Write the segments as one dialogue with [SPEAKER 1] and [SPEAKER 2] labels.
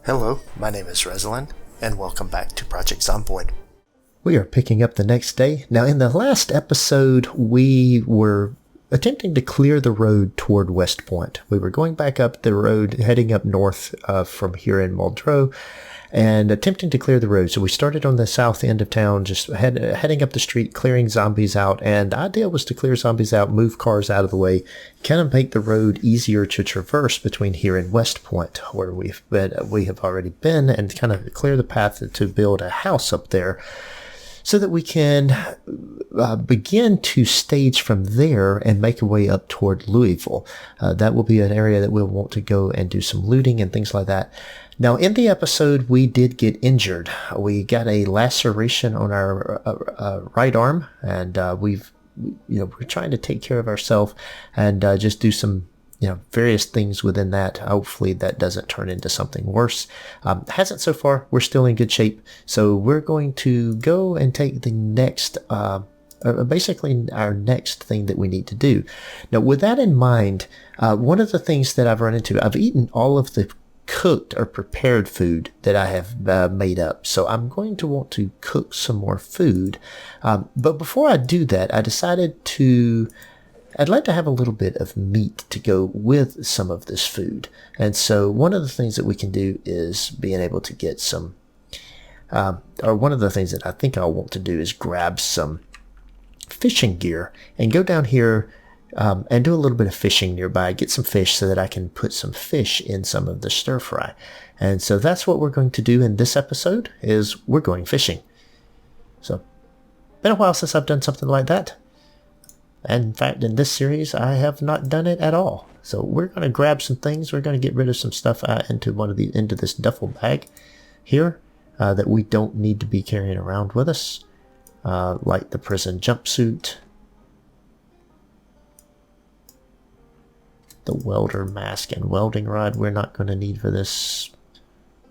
[SPEAKER 1] Hello, my name is Resilan, and welcome back to Project Zomboid.
[SPEAKER 2] We are picking up the next day. Now, in the last episode, we were attempting to clear the road toward West Point. We were going back up the road, heading up north from here in Woodrow, and attempting to clear the road. So we started on the south end of town, just heading up the street, clearing zombies out. And the idea was to clear zombies out, move cars out of the way, kind of make the road easier to traverse between here and West Point, where we have already been, and kind of clear the path to build a house up there, so that we can begin to stage from there and make our way up toward Louisville. That will be an area that we'll want to go and do some looting and things like that. Now, in the episode, we did get injured. We got a laceration on our right arm, and we're trying to take care of ourselves and just do some various things within that. Hopefully that doesn't turn into something worse. Hasn't so far. We're still in good shape. So we're going to go and take the next, basically our next thing that we need to do. Now, with that in mind, one of the things that I've run into, I've eaten all of the cooked or prepared food that I have made up. So I'm going to want to cook some more food. But before I do that, I decided I'd like to have a little bit of meat to go with some of this food. And so one of the things that we can do is being able to get some, or one of the things that I think I'll want to do is grab some fishing gear and go down here and do a little bit of fishing nearby, get some fish so that I can put some fish in some of the stir fry. And so that's what we're going to do in this episode, is we're going fishing. So, been a while since I've done something like that. And in fact, in this series, I have not done it at all. So we're going to grab some things. We're going to get rid of some stuff into this duffel bag here that we don't need to be carrying around with us, like the prison jumpsuit, the welder mask and welding rod we're not going to need for this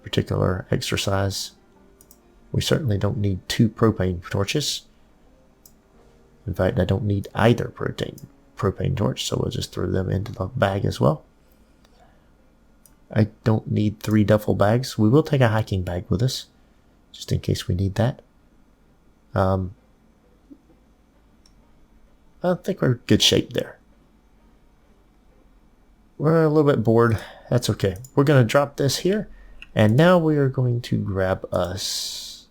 [SPEAKER 2] particular exercise. We certainly don't need 2 propane torches. In fact, I don't need either propane torch, so we'll just throw them into the bag as well. I don't need 3 duffel bags. We will take a hiking bag with us, just in case we need that. I think we're in good shape there. We're a little bit bored. That's okay. We're going to drop this here, and now we are going to grab us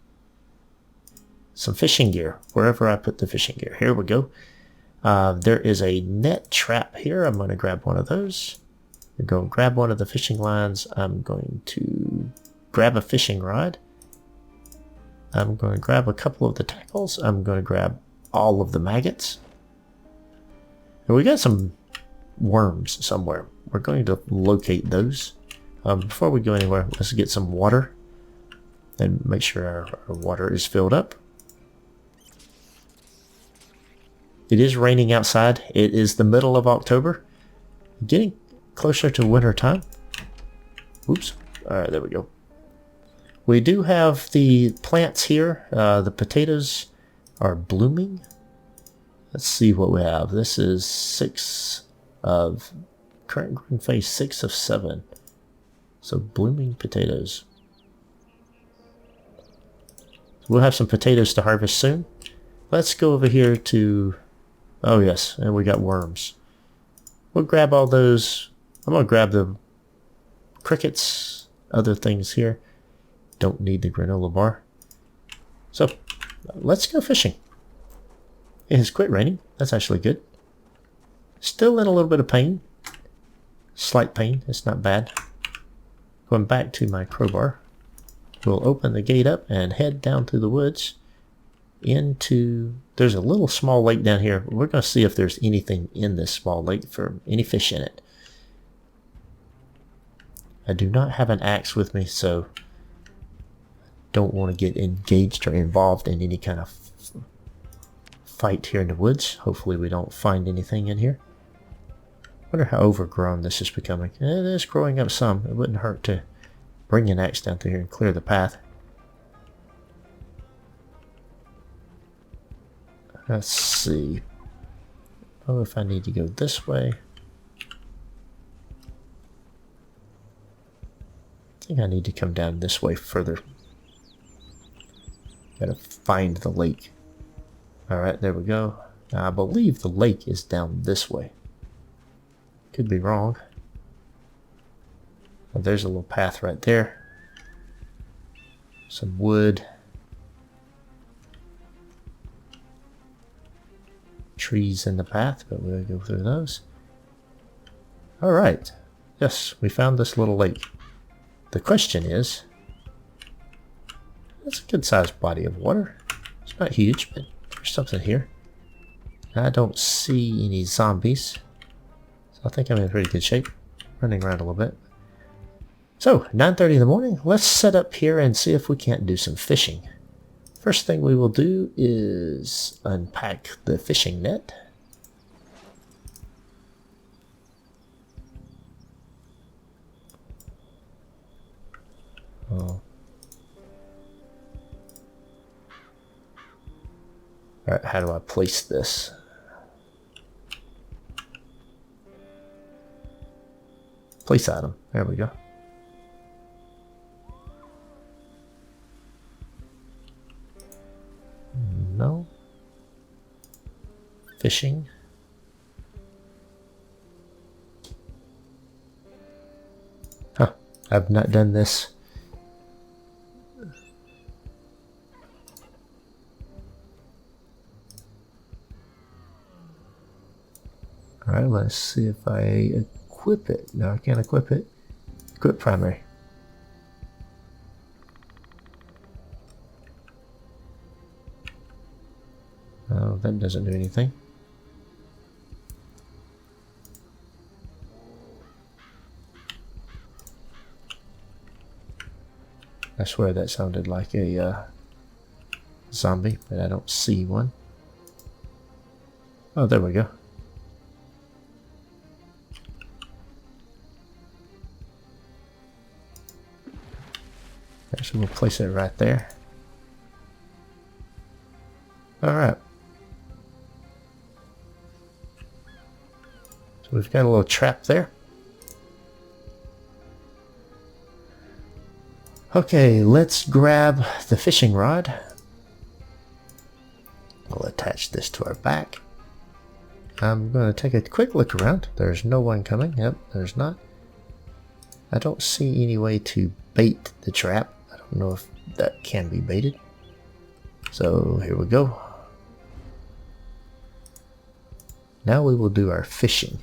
[SPEAKER 2] some fishing gear, wherever I put the fishing gear. Here we go. There is a net trap here. I'm going to grab one of those. I'm going to grab one of the fishing lines. I'm going to grab a fishing rod. I'm going to grab a couple of the tackles. I'm going to grab all of the maggots. And we got some worms somewhere. We're going to locate those. Before we go anywhere, let's get some water and make sure our water is filled up. It is raining outside. It is the middle of October. Getting closer to winter time. Oops. Alright, there we go. We do have the plants here. The potatoes are blooming. Let's see what we have. This is 6 of current growing phase, 6 of 7. So blooming potatoes. We'll have some potatoes to harvest soon. Let's go over here to... Oh yes, and we got worms. We'll grab all those. I'm going to grab the crickets, other things here. Don't need the granola bar. So, let's go fishing. It has quit raining. That's actually good. Still in a little bit of pain. Slight pain. It's not bad. Going back to my crowbar. We'll open the gate up and head down through the woods into... There's a little small lake down here. We're going to see if there's anything in this small lake for any fish in it. I do not have an axe with me, so don't want to get engaged or involved in any kind of fight here in the woods. Hopefully we don't find anything in here. Wonder how overgrown this is becoming. It is growing up some. It wouldn't hurt to bring an axe down through here and clear the path. Let's see. Oh, if I need to go this way. I think I need to come down this way further. Gotta find the lake. Alright, there we go. I believe the lake is down this way. Could be wrong. Oh, there's a little path right there. Some wood. Trees in the path, but we'll go through those. Alright. Yes, we found this little lake. The question is, it's a good sized body of water. It's not huge, but there's something here. I don't see any zombies. So I think I'm in pretty good shape. Running around a little bit. So, 9:30 in the morning. Let's set up here and see if we can't do some fishing. First thing we will do is unpack the fishing net. Oh. Alright, how do I place this? Place item. There we go. No. Fishing. Huh. I've not done this. Alright, let's see if I equip it. No, I can't equip it. Equip primary. Oh, that doesn't do anything. I swear that sounded like a zombie, but I don't see one. Oh, there we go. So we'll place it right there. Alright. So we've got a little trap there. Okay, let's grab the fishing rod. We'll attach this to our back. I'm going to take a quick look around. There's no one coming. Yep, there's not. I don't see any way to bait the trap. I don't know if that can be baited. So here we go. Now we will do our fishing.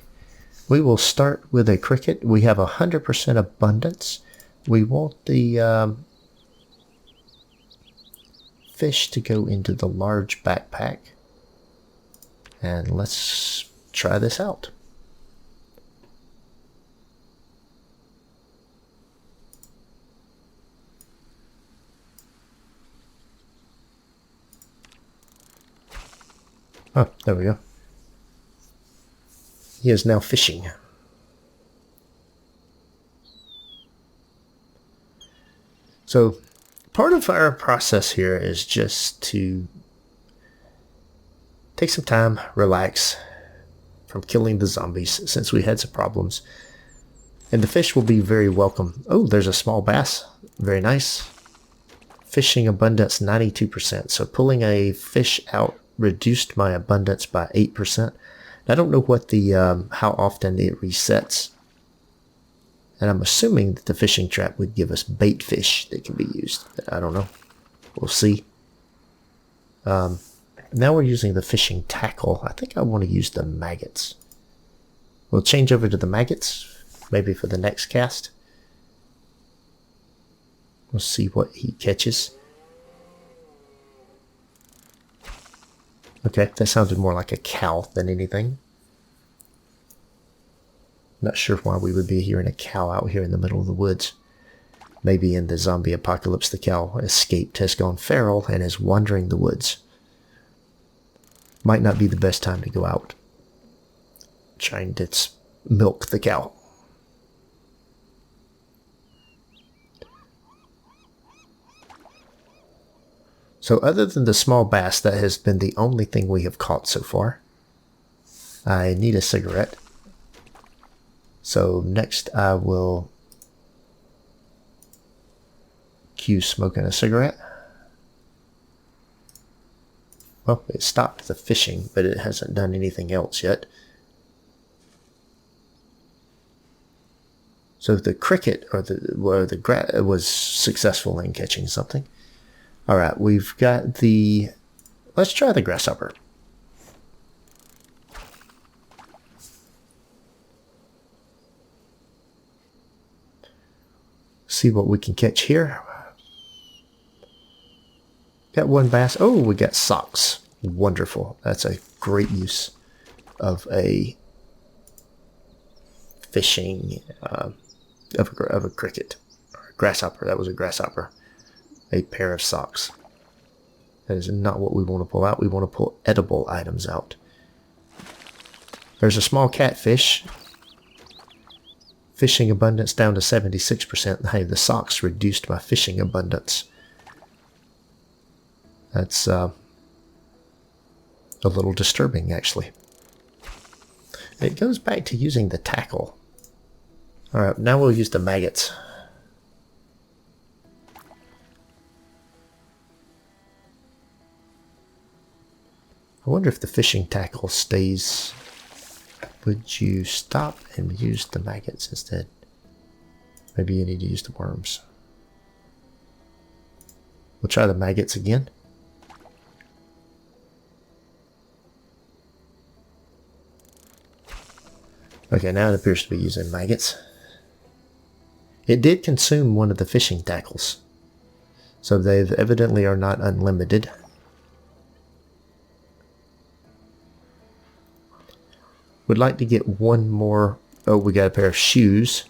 [SPEAKER 2] We will start with a cricket. We have 100% abundance. We want the fish to go into the large backpack. And let's try this out. Oh, there we go. He is now fishing. So, part of our process here is just to take some time, relax from killing the zombies since we had some problems. And the fish will be very welcome. Oh, there's a small bass. Very nice. Fishing abundance 92%. So pulling a fish out reduced my abundance by 8%. I don't know what the how often it resets. And I'm assuming that the fishing trap would give us bait fish that can be used. I don't know. We'll see. Now we're using the fishing tackle. I think I want to use the maggots. We'll change over to the maggots, maybe for the next cast. We'll see what he catches. Okay, that sounded more like a cow than anything. Not sure why we would be hearing a cow out here in the middle of the woods. Maybe in the zombie apocalypse the cow escaped, has gone feral, and is wandering the woods. Might not be the best time to go out trying to milk the cow. So other than the small bass, that has been the only thing we have caught so far. I need a cigarette. So next I will Hugh smoking a cigarette. Well, it stopped the fishing, but it hasn't done anything else yet. So the cricket or the was successful in catching something. All right, we've got the. Let's try the grasshopper. See what we can catch here. Got one bass. Oh, we got socks. Wonderful. That's a great use of a fishing of a cricket. Or a grasshopper. That was a grasshopper. A pair of socks. That is not what we want to pull out. We want to pull edible items out. There's a small catfish. Fishing abundance down to 76%. Hey, the socks reduced my fishing abundance. That's a little disturbing, actually. It goes back to using the tackle. Alright, now we'll use the maggots. I wonder if the fishing tackle stays. Would you stop and use the maggots instead? Maybe you need to use the worms. We'll try the maggots again. Okay, now it appears to be using maggots. It did consume one of the fishing tackles. So they evidently are not unlimited. Would like to get one more. Oh, we got a pair of shoes.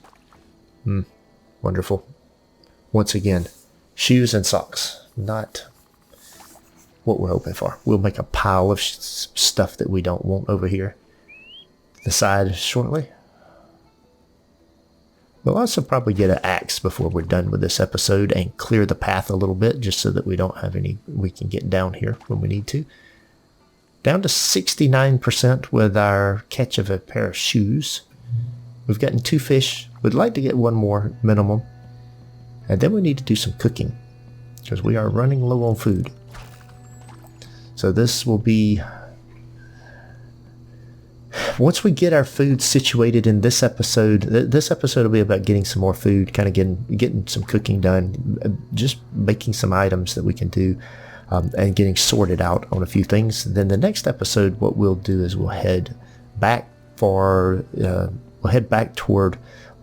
[SPEAKER 2] Wonderful. Once again, shoes and socks. Not what we're hoping for. We'll make a pile of stuff that we don't want over here. The side shortly. We'll also probably get an axe before we're done with this episode and clear the path a little bit just so that we don't have any. We can get down here when we need to. Down to 69% with our catch of a pair of shoes. We've gotten 2 fish. We'd like to get one more minimum. And then we need to do some cooking. Because we are running low on food. So this will be... Once we get our food situated in this episode will be about getting some more food, kind of getting some cooking done, just making some items that we can do. And getting sorted out on a few things. Then the next episode, what we'll do is we'll head back toward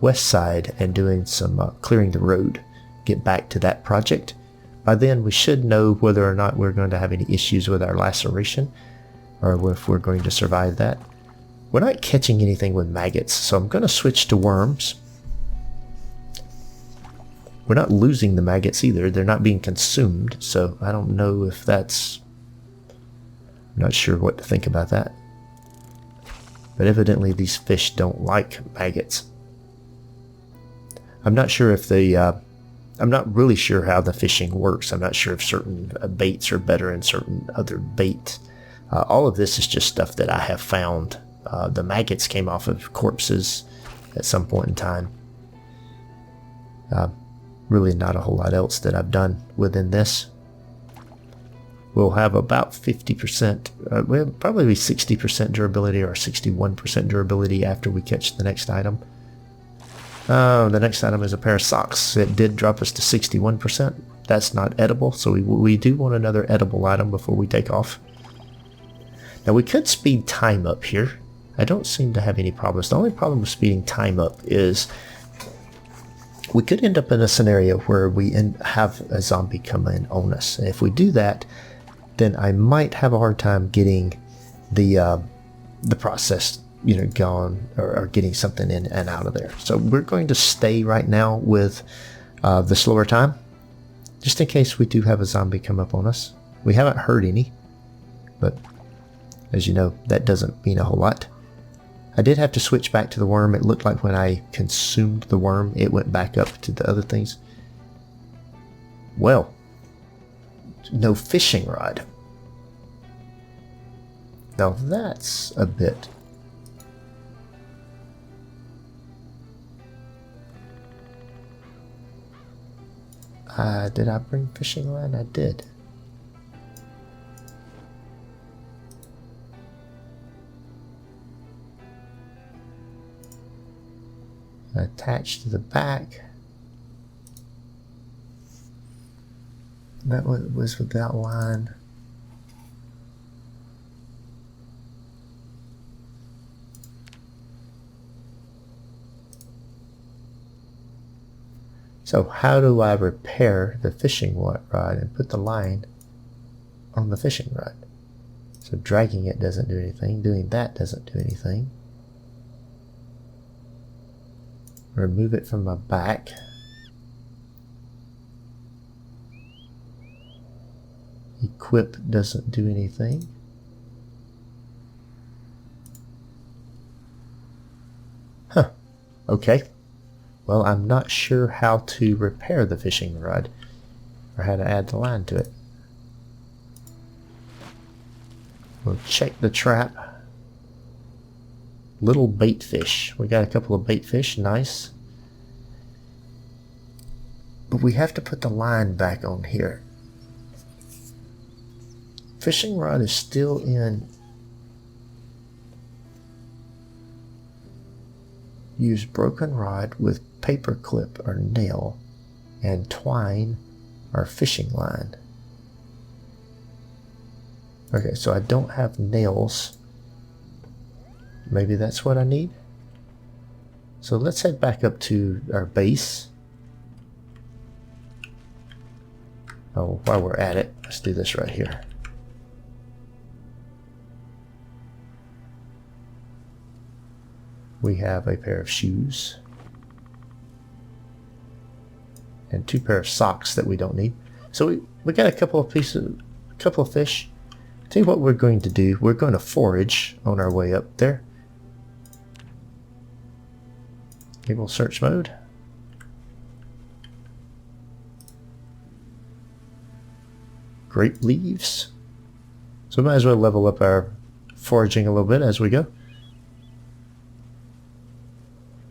[SPEAKER 2] west side and doing some clearing the road. Get back to that project. By then, we should know whether or not we're going to have any issues with our laceration, or if we're going to survive that. We're not catching anything with maggots, so I'm going to switch to worms. We're not losing the maggots either. They're not being consumed, so I don't know if that's... I'm not sure what to think about that. But evidently these fish don't like maggots. I'm not sure if I'm not really sure how the fishing works. I'm not sure if certain baits are better than certain other bait. All of this is just stuff that I have found. The maggots came off of corpses at some point in time. Really not a whole lot else that I've done within this. We'll have about 50%, we'll probably be 60% durability or 61% durability after we catch the next item. The next item is a pair of socks. It did drop us to 61%. That's not edible, so we do want another edible item before we take off. Now we could speed time up here. I don't seem to have any problems. The only problem with speeding time up is we could end up in a scenario where we have a zombie come in on us. And if we do that, then I might have a hard time getting the process, gone or getting something in and out of there. So we're going to stay right now with the slower time, just in case we do have a zombie come up on us. We haven't heard any, but as you know, that doesn't mean a whole lot. I did have to switch back to the worm. It looked like when I consumed the worm, it went back up to the other things. Well, no fishing rod. Now that's a bit... Did I bring fishing line? I did. Attached to the back. That was without line. So how do I repair the fishing rod and put the line on the fishing rod? So dragging it doesn't do anything. Doing that doesn't do anything. Remove it from my back. Equip doesn't do anything. Huh. Okay. Well, I'm not sure how to repair the fishing rod or how to add the line to it. We'll check the trap. Little bait fish. We got a couple of bait fish. Nice. But we have to put the line back on here. Fishing rod is still in. Use broken rod with paper clip or nail and twine or fishing line. Okay, so I don't have nails. Maybe that's what I need. So let's head back up to our base. Oh, while we're at it, let's do this right here. We have a pair of shoes and 2 pair of socks that we don't need. So we got a couple of fish. Tell you what we're going to do. We're going to forage on our way up there. Enable search mode. Grape leaves. So we might as well level up our foraging a little bit as we go.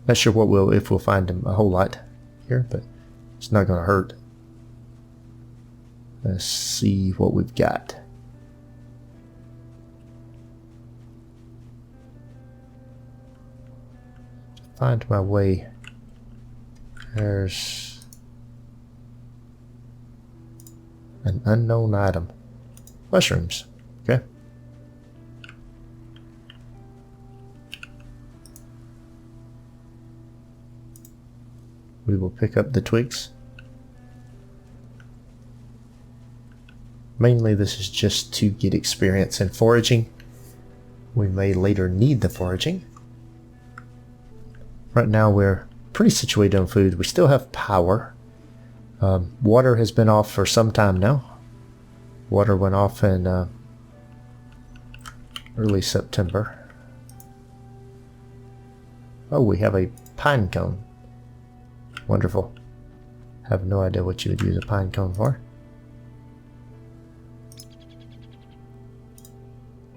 [SPEAKER 2] Not sure if we'll find a whole lot here, but it's not going to hurt. Let's see what we've got. Find my way. There's an unknown item. Mushrooms. Okay. We will pick up the twigs. Mainly this is just to get experience in foraging. We may later need the foraging. Right now we're pretty situated on food. We still have power. Water has been off for some time now. Water went off in early September. Oh, we have a pine cone. Wonderful. Have no idea what you would use a pine cone for.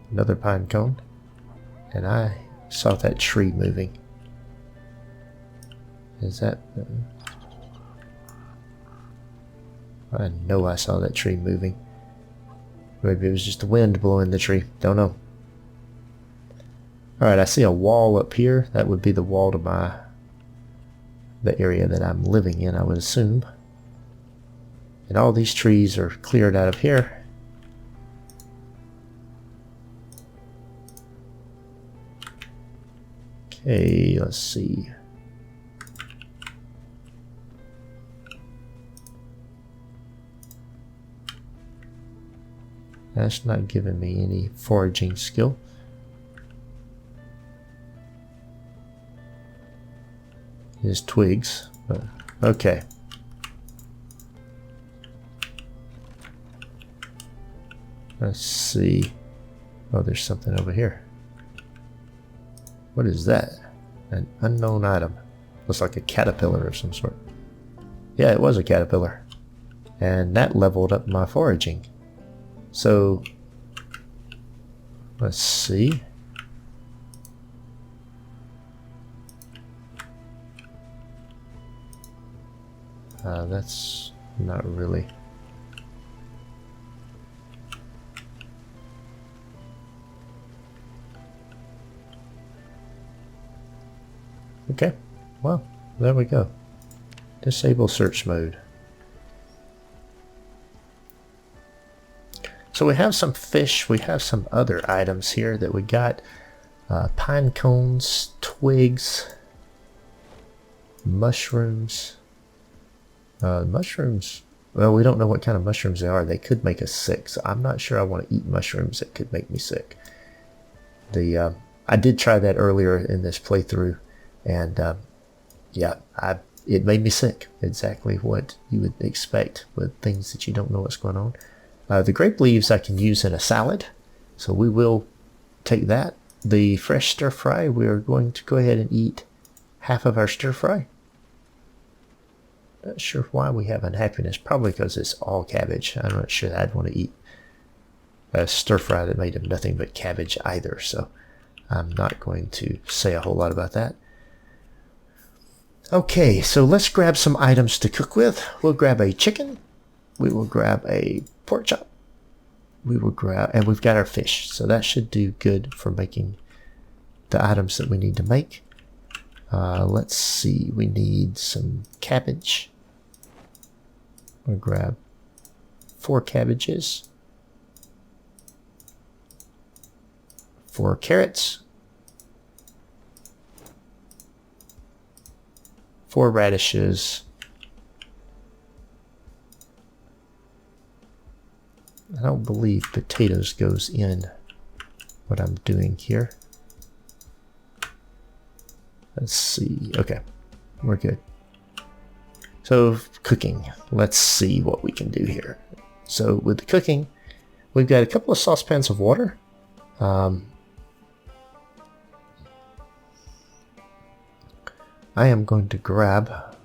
[SPEAKER 2] Another pine cone. And I saw that tree moving. Is that... I know I saw that tree moving. Maybe it was just the wind blowing the tree. Don't know. Alright, I see a wall up here. That would be the wall to the area that I'm living in, I would assume. And all these trees are cleared out of here. Okay, let's see. That's not giving me any foraging skill. There's twigs, but okay. Let's see. Oh, there's something over here. What is that? An unknown item. Looks like a caterpillar of some sort. Yeah, it was a caterpillar. And that leveled up my foraging. So, let's see. That's Not really. Okay, well, there we go. Disable search mode. So we have some fish, we have some other items here that we got. Pine cones, twigs, mushrooms. Mushrooms, well, we don't know what kind of mushrooms they are. They could make us sick, so I'm not sure I want to eat mushrooms that could make me sick. I did try that earlier in this playthrough, and yeah, it made me sick. Exactly what you would expect with things that you don't know what's going on. The grape leaves I can use in a salad, so we will take that. The fresh stir fry, we are going to go ahead and eat half of our stir fry. Not sure why we have unhappiness, probably because it's all cabbage. I'm not sure that I'd want to eat a stir fry that made of nothing but cabbage either, so I'm not going to say a whole lot about that. Okay, so let's grab some items to cook with. We'll grab a chicken. We will grab a pork chop. We will grab, and we've got our fish, so that should do good for making the items that we need to make. Let's see, we need some cabbage. We'll grab 4 cabbages, 4 carrots, 4 radishes, I don't believe potatoes goes in what I'm doing here. Let's see. Okay, we're good. So cooking, let's see what we can do here. So with the cooking, we've got a couple of saucepans of water. I am going to grab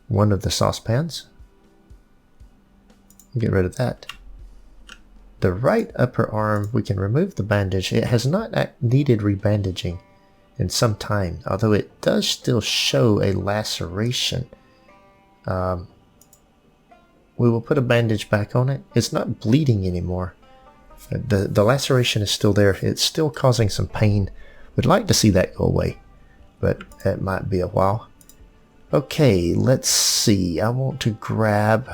[SPEAKER 2] one of the saucepans. Get rid of that. The right upper arm, we can remove the bandage. It has not needed rebandaging in some time, although it does still show a laceration. We will put a bandage back on it. It's not bleeding anymore. The laceration is still there. It's still causing some pain. We'd like to see that go away, but it might be a while. Okay, let's see. I want to grab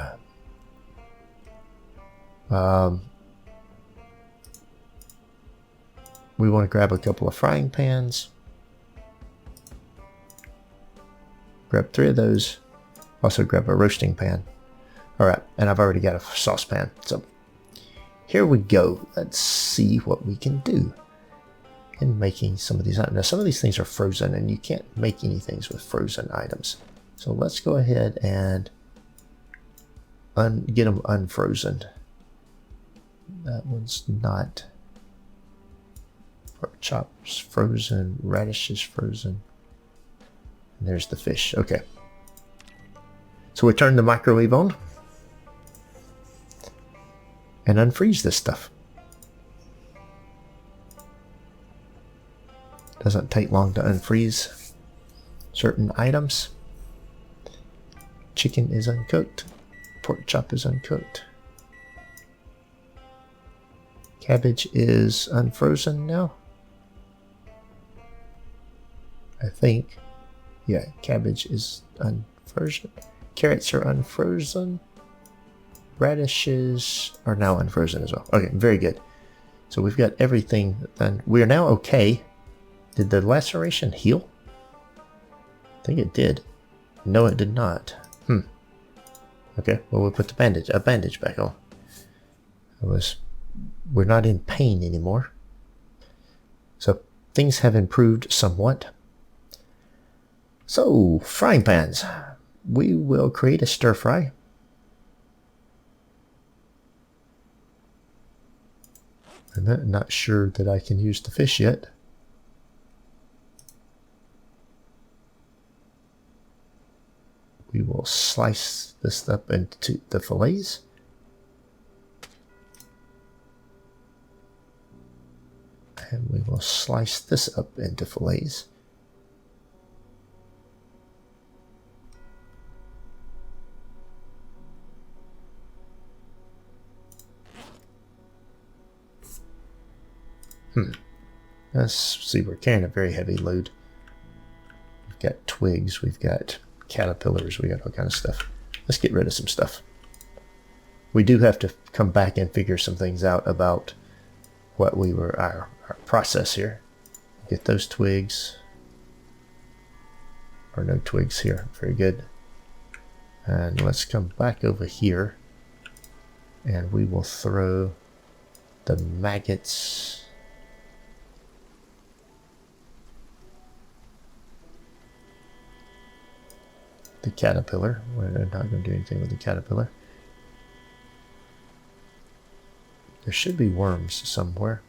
[SPEAKER 2] we want to grab a couple of frying pans. Grab 3 of those. Also grab a roasting pan. Alright, and I've already got a saucepan. So here we go. Let's see what we can do in making some of these items. Now some of these things are frozen and you can't make anything with frozen items. So let's go ahead and get them unfrozen. That one's not. Pork chops frozen, radishes frozen. And there's the fish. Okay. So we turn the microwave on and unfreeze this stuff. Doesn't take long to unfreeze certain items. Chicken is uncooked. Pork chop is uncooked. Cabbage is unfrozen now. I think. Yeah, cabbage is unfrozen. Carrots are unfrozen. Radishes are now unfrozen as well. Okay, very good. So we've got everything done. We are now okay. Did the laceration heal? I think it did. No, it did not. Okay, well we'll put the a bandage back on. We're not in pain anymore. So things have improved somewhat. So frying pans. We will create a stir fry. I'm not sure that I can use the fish yet. We will slice this up into the fillets. And we will slice this up into fillets. Let's see, we're carrying a very heavy load. We've got twigs, we've got caterpillars, we got all kind of stuff. Let's get rid of some stuff. We do have to come back and figure some things out about what we were, our process here. Get those twigs. Or no twigs here. Very good. And let's come back over here. And we will throw the maggots. The caterpillar. We're not going to do anything with the caterpillar. There should be worms somewhere.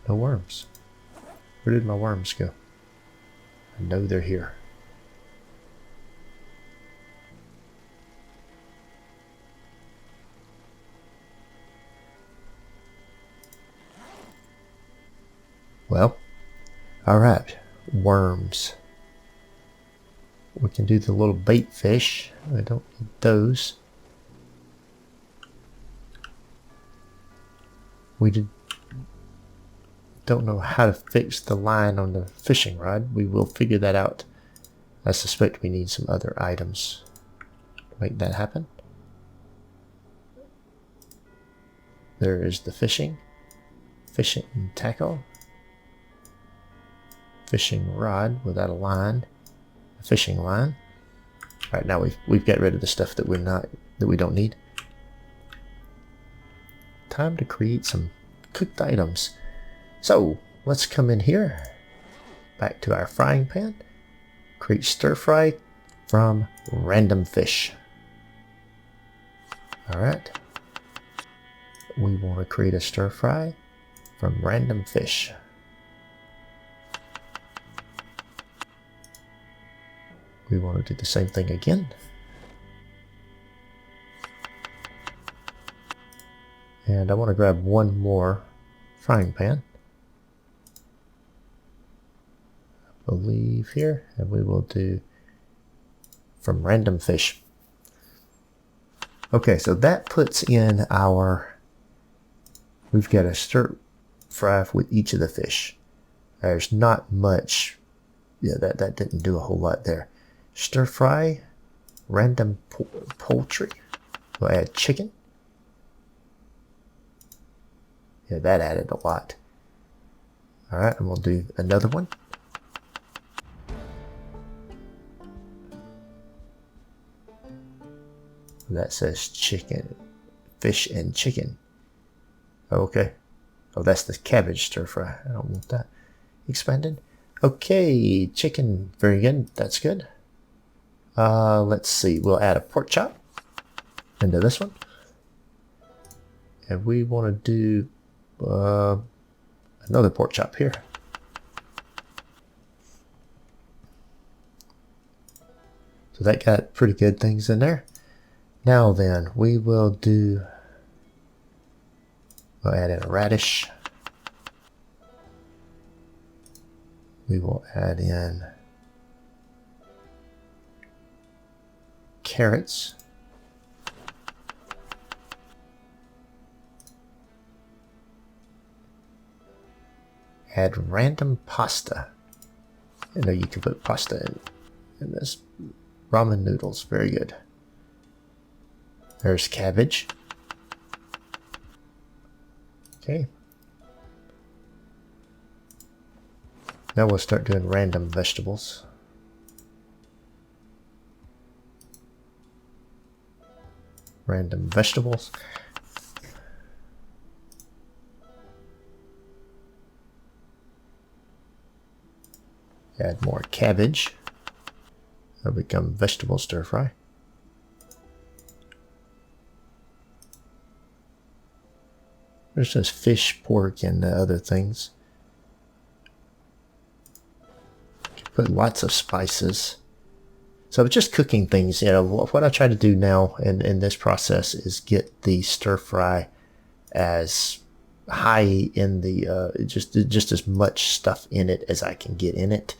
[SPEAKER 2] No worms. Where did my worms go? I know they're here. Well, alright. Worms. We can do the little bait fish. I don't need those. Don't know how to fix the line on the fishing rod. We will figure that out. I suspect we need some other items to make that happen. There is the fishing tackle, fishing rod without a line, a fishing line. All right, now we've got rid of the stuff that we don't need. Time to create some cooked items. So let's come in here, back to our frying pan, create stir fry from random fish. All right, we want to create a stir fry from random fish. We want to do the same thing again. And I want to grab one more frying pan. I believe here, and we will do from random fish. Okay, so that puts in our, we've got a stir fry with each of the fish. There's not much, yeah, that didn't do a whole lot there. Stir fry, random poultry. We'll add chicken. Yeah, that added a lot. All right, and we'll do another one. That says chicken, fish and chicken. Okay. Oh, that's the cabbage stir fry. I don't want that expanded. Okay, chicken. Very good. That's good. Let's see. We'll add a pork chop into this one. And we want to do another pork chop here. So that got pretty good things in there. Now then, we will do, we'll add in a radish. We will add in carrots. Add random pasta. I know you can put pasta in this. Ramen noodles, very good. There's cabbage. Okay. Now we'll start doing random vegetables. Random vegetables. Add more cabbage. That'll become vegetable stir fry. There's just fish, pork, and other things. Put lots of spices. So just cooking things, you know, what I try to do now in this process is get the stir fry as high in the, just as much stuff in it as I can get in it.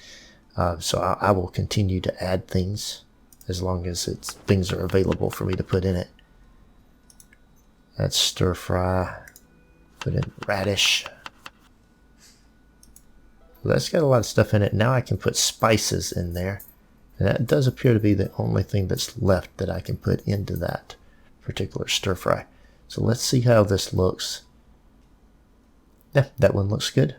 [SPEAKER 2] So I will continue to add things as long as things are available for me to put in it. That's stir fry. Put in radish. Well, that's got a lot of stuff in it. Now I can put spices in there. And that does appear to be the only thing that's left that I can put into that particular stir fry. So let's see how this looks. Yeah, that one looks good.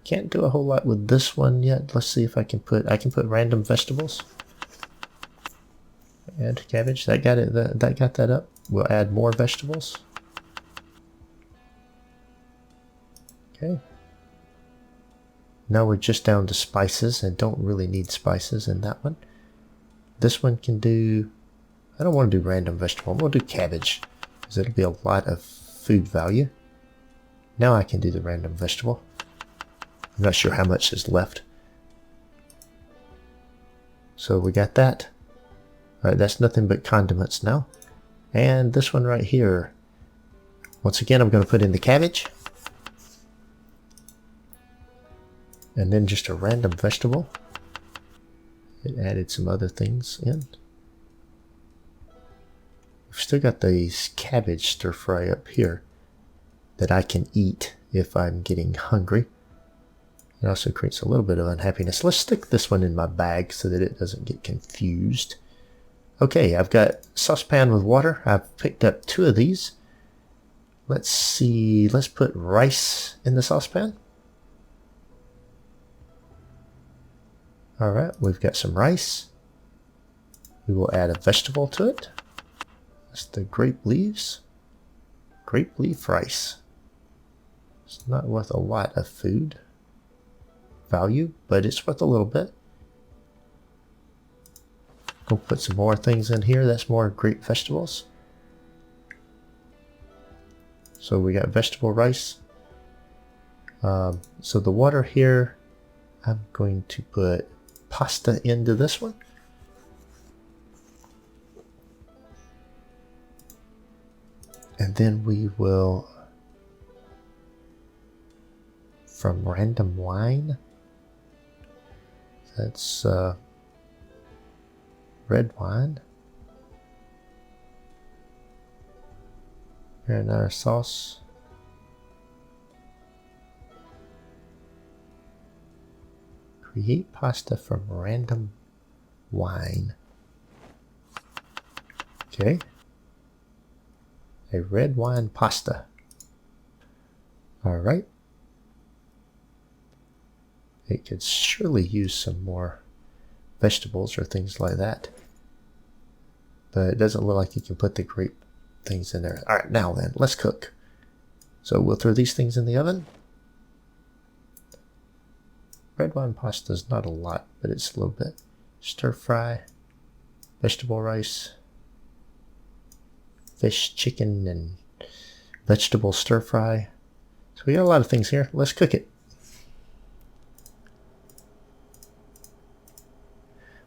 [SPEAKER 2] Can't do a whole lot with this one yet. Let's see if I can put random vegetables. Add cabbage. That got it. That got that up. We'll add more vegetables. Okay. Now we're just down to spices and don't really need spices in that one. This one can do, I don't want to do random vegetable. We'll do cabbage because it'll be a lot of food value. Now I can do the random vegetable. I'm not sure how much is left. So we got that. Alright, that's nothing but condiments now. And this one right here. Once again, I'm going to put in the cabbage. And then just a random vegetable. It added some other things in. We've still got these cabbage stir fry up here that I can eat if I'm getting hungry. It also creates a little bit of unhappiness. Let's stick this one in my bag so that it doesn't get confused. Okay, I've got saucepan with water. I've picked up 2 of these. Let's see, let's put rice in the saucepan. Alright, we've got some rice. We will add a vegetable to it. That's the grape leaves. Grape leaf rice. It's not worth a lot of food value, but it's worth a little bit. Go put some more things in here. That's more grape vegetables. So we got vegetable rice. So the water here, I'm going to put pasta into this one. And then we will, from random wine, that's red wine. Marinara sauce. Create pasta from random wine. Okay. A red wine pasta. Alright. It could surely use some more vegetables or things like that. But it doesn't look like you can put the grape things in there. Alright, now then, let's cook. So we'll throw these things in the oven. Red wine pasta is not a lot, but it's a little bit. Stir fry, vegetable rice, fish, chicken, and vegetable stir fry. So we got a lot of things here. Let's cook it.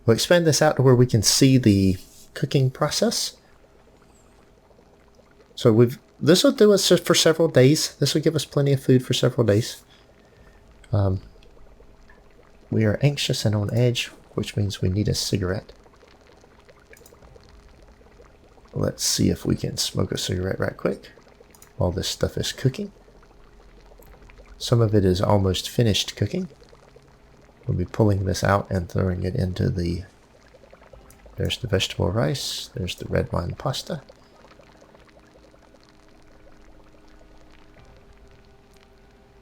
[SPEAKER 2] We'll expand this out to where we can see the cooking process. So this will do us for several days. This will give us plenty of food for several days. We are anxious and on edge, which means we need a cigarette. Let's see if we can smoke a cigarette right quick while this stuff is cooking. Some of it is almost finished cooking. We'll be pulling this out and throwing it into the... There's the vegetable rice. There's the red wine pasta.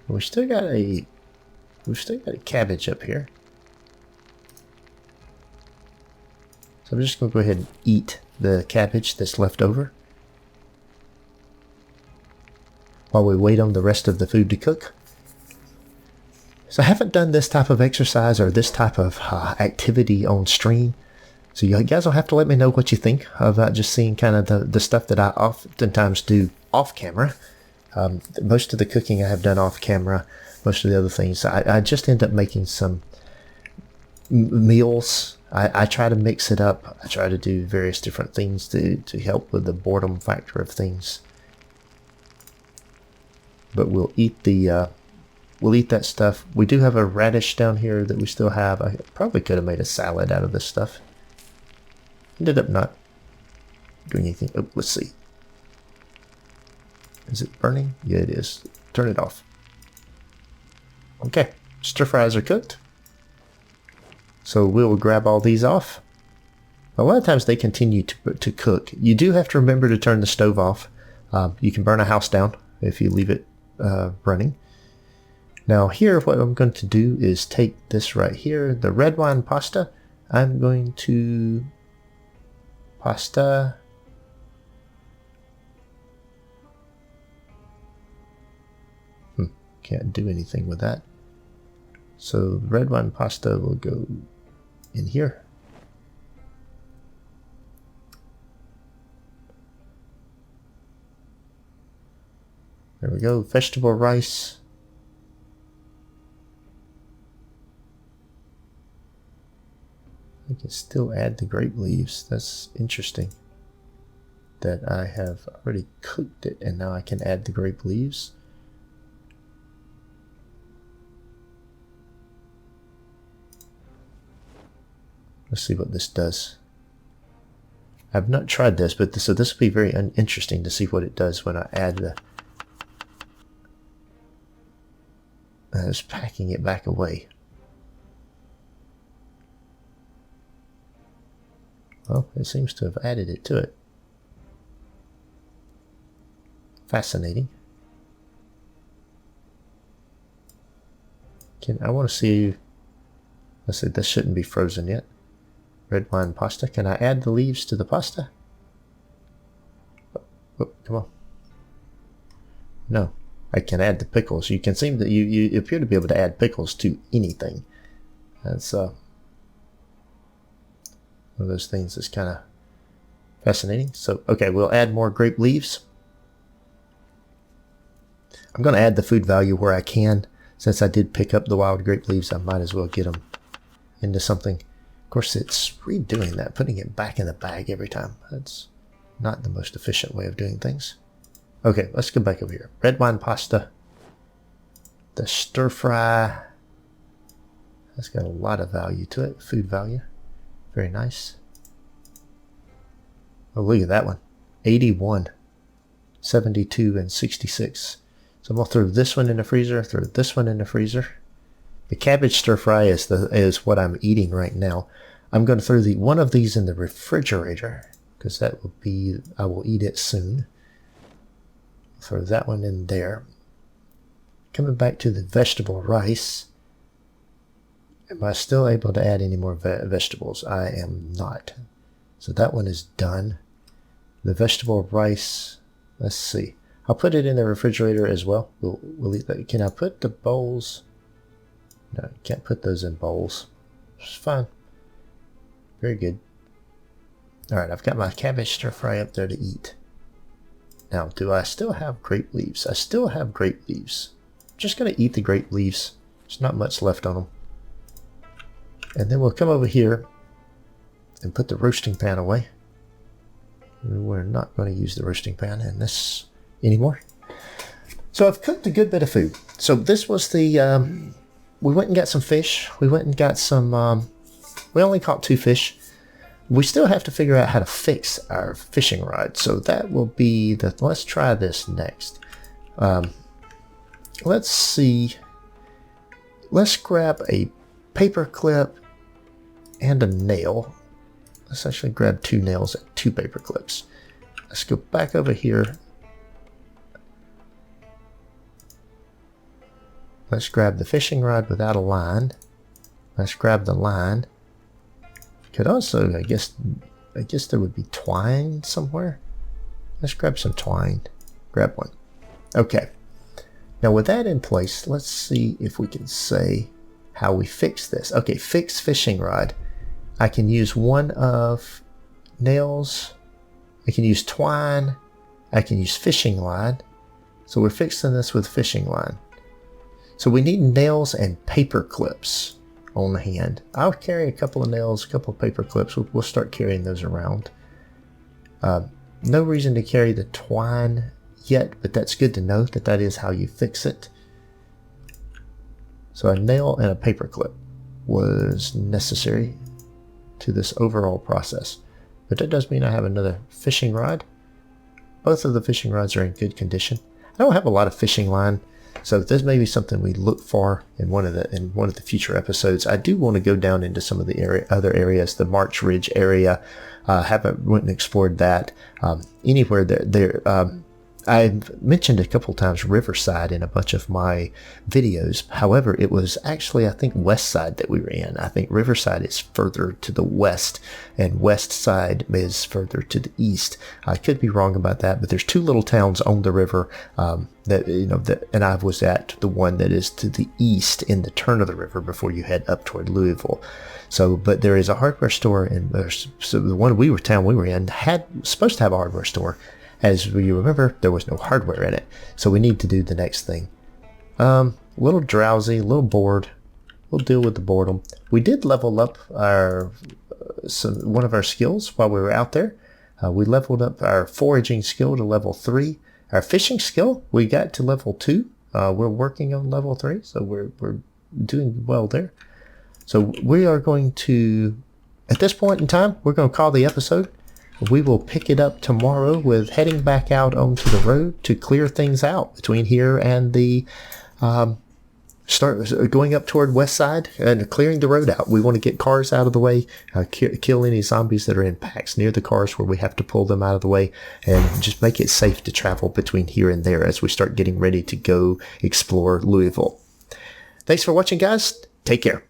[SPEAKER 2] We've still got a cabbage up here. So I'm just going to go ahead and eat the cabbage that's left over while we wait on the rest of the food to cook. So I haven't done this type of exercise or this type of activity on stream. So you guys will have to let me know what you think about just seeing kind of the stuff that I oftentimes do off camera. Most of the cooking I have done off camera. Most of the other things, I just end up making some meals. I try to mix it up. I try to do various different things to help with the boredom factor of things. But we'll eat that stuff. We do have a radish down here that we still have. I probably could have made a salad out of this stuff. Ended up not doing anything. Oh, let's see. Is it burning? Yeah, it is. Turn it off. Okay, stir fries are cooked. So we'll grab all these off. A lot of times they continue to cook. You do have to remember to turn the stove off. You can burn a house down if you leave it running. Now here, what I'm going to do is take this right here, the red wine pasta. I'm going to pasta. Can't do anything with that. So red wine pasta will go in here. There we go. Vegetable rice. I can still add the grape leaves. That's interesting that I have already cooked it and now I can add the grape leaves. Let's see what this does. I've not tried this, but so this will be very interesting to see what it does when I add the... Just packing it back away. Well, it seems to have added it to it. Fascinating. I want to see... Let's see, this shouldn't be frozen yet. Red wine pasta. Can I add the leaves to the pasta? Oh, come on. No. I can add the pickles. You can seem that you appear to be able to add pickles to anything. That's one of those things that's kind of fascinating. So, okay, we'll add more grape leaves. I'm going to add the food value where I can. Since I did pick up the wild grape leaves, I might as well get them into something. Of course, it's redoing that, putting it back in the bag every time. That's not the most efficient way of doing things. Okay, let's go back over here. Red wine pasta. The stir fry. That's got a lot of value to it. Food value. Very nice. Oh, look at that one. 81, 72, and 66. So I'm going to throw this one in the freezer, throw this one in the freezer. The cabbage stir fry is what I'm eating right now. I'm going to throw one of these in the refrigerator because that will be, I will eat it soon. Throw that one in there. Coming back to the vegetable rice. Am I still able to add any more vegetables? I am not. So that one is done. The vegetable rice, let's see. I'll put it in the refrigerator as well. We'll eat that. Can I put the bowls? No, can't put those in bowls. It's fine. Very good. Alright, I've got my cabbage stir fry up there to eat. Now, do I still have grape leaves? I still have grape leaves. I'm just going to eat the grape leaves. There's not much left on them. And then we'll come over here and put the roasting pan away. We're not going to use the roasting pan in this anymore. So I've cooked a good bit of food. So this was the... we went and got some fish. We went and got some... we only caught 2 fish. We still have to figure out how to fix our fishing rod. So that will be the... Let's try this next. Let's see. Let's grab a paper clip and a nail. Let's actually grab 2 nails and 2 paper clips. Let's go back over here. Let's grab the fishing rod without a line. Let's grab the line. Could also, I guess there would be twine somewhere. Let's grab some twine. Grab one. Okay. Now with that in place, let's see if we can say how we fix this. Okay, fix fishing rod. I can use one of nails. I can use twine. I can use fishing line. So we're fixing this with fishing line. So we need nails and paper clips on hand. I'll carry a couple of nails, a couple of paper clips. We'll start carrying those around. No reason to carry the twine yet, but that's good to know that that is how you fix it. So a nail and a paper clip was necessary to this overall process. But that does mean I have another fishing rod. Both of the fishing rods are in good condition. don't have a lot of fishing line, so this may be something we look for in one of the future episodes. I do want to go down into some of the other areas, the March Ridge area. Haven't went and explored that. Anywhere there. I've mentioned a couple times Riverside in a bunch of my videos. However, it was actually, I think, West Side that we were in. I think Riverside is further to the west, and West Side is further to the east. I could be wrong about that, but there's 2 little towns on the river and I was at the one that is to the east in the turn of the river before you head up toward Louisville. So, but there is a hardware store, so the one we were in was supposed to have a hardware store. As you remember, there was no hardware in it, so we need to do the next thing. A little drowsy, a little bored. We'll deal with the boredom. We did level up one of our skills while we were out there. We leveled up our foraging skill to level 3. Our fishing skill, we got to level 2. We're working on level 3, so we're doing well there. So we are going to, at this point in time, we're going to call the episode. We will pick it up tomorrow with heading back out onto the road to clear things out between here and the start going up toward West Side and clearing the road out. We want to get cars out of the way, kill any zombies that are in packs near the cars where we have to pull them out of the way, and just make it safe to travel between here and there as we start getting ready to go explore Louisville. Thanks for watching, guys. Take care.